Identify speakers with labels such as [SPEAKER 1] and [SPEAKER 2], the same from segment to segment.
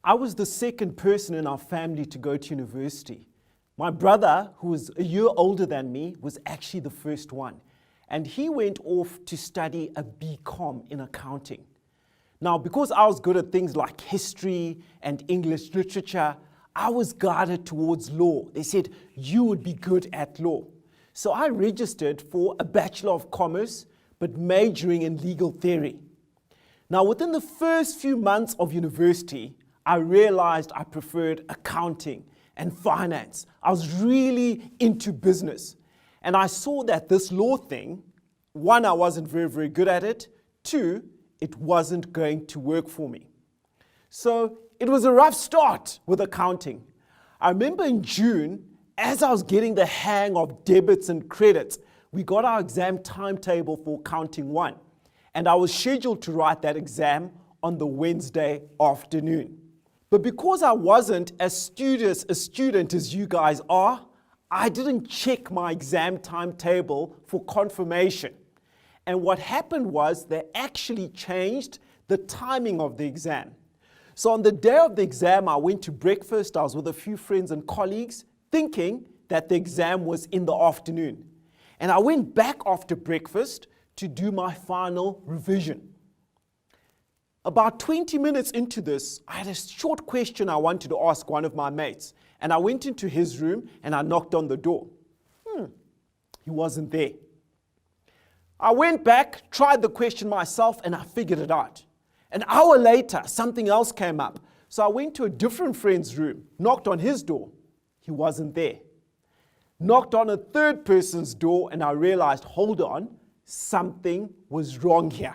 [SPEAKER 1] I was the second person in our family to go to university. My brother, who was a year older than me, was actually the first one. And he went off to study a BCom in accounting. Now, because I was good at things like history and English literature, I was guided towards law. They said, you would be good at law. So I registered for a Bachelor of Commerce, but majoring in legal theory. Now, within the first few months of university, I realized I preferred accounting and finance. I was really into business. And I saw that this law thing, one, I wasn't very good at it. Two, it wasn't going to work for me. So it was a rough start with accounting. I remember in June, as I was getting the hang of debits and credits, we got our exam timetable for accounting 1. And I was scheduled to write that exam on the Wednesday afternoon. But because I wasn't as studious a student as you guys are, I didn't check my exam timetable for confirmation. And what happened was they actually changed the timing of the exam. So on the day of the exam, I went to breakfast. I was with a few friends and colleagues thinking that the exam was in the afternoon. And I went back after breakfast to do my final revision. About 20 minutes into this, I had a short question I wanted to ask one of my mates. And I went into his room and I knocked on the door. He wasn't there. I went back, tried the question myself, and I figured it out. An hour later, something else came up. So I went to a different friend's room, knocked on his door. He wasn't there. Knocked on a third person's door, and I realized, hold on, something was wrong here.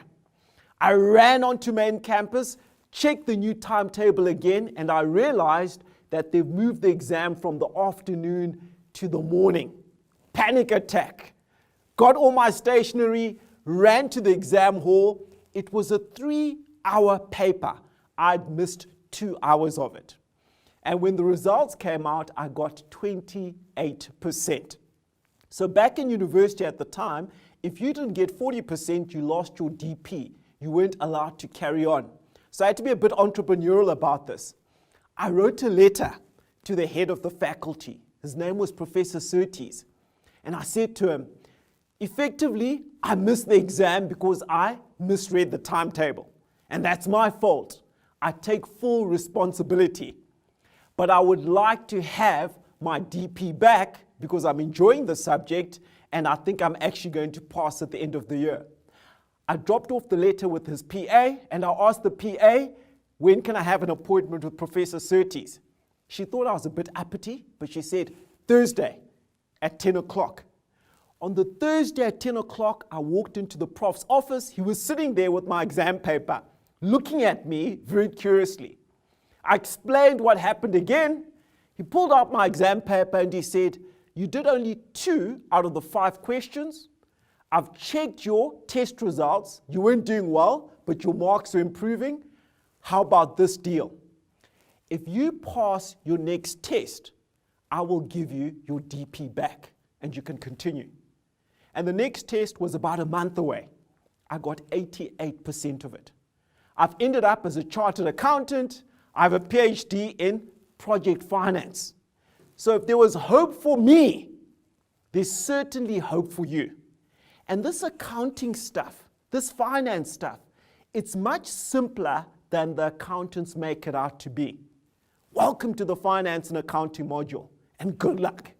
[SPEAKER 1] I ran onto main campus, checked the new timetable again, and I realized that they've moved the exam from the afternoon to the morning. Panic attack. Got all my stationery, ran to the exam hall. It was a 3-hour paper. I'd missed 2 hours of it. And when the results came out, I got 28%. So back in university at the time, if you didn't get 40%, you lost your DP. You weren't allowed to carry on. So I had to be a bit entrepreneurial about this. I wrote a letter to the head of the faculty. His name was Professor Surtees. And I said to him, effectively, I missed the exam because I misread the timetable. And that's my fault. I take full responsibility. But I would like to have my DP back because I'm enjoying the subject and I think I'm actually going to pass at the end of the year. I dropped off the letter with his PA and I asked the PA, when can I have an appointment with Professor Surtees? She thought I was a bit uppity, but she said, Thursday at 10 o'clock. On the Thursday at 10 o'clock, I walked into the prof's office. He was sitting there with my exam paper, looking at me very curiously. I explained what happened again. He pulled out my exam paper and he said, you did only 2 out of the 5 questions. I've checked your test results. You weren't doing well, but your marks are improving. How about this deal? If you pass your next test, I will give you your DP back and you can continue. And the next test was about a month away. I got 88% of it. I've ended up as a chartered accountant. I have a PhD in project finance. So if there was hope for me, there's certainly hope for you. And this accounting stuff, this finance stuff, it's much simpler than the accountants make it out to be. Welcome to the finance and accounting module, and good luck.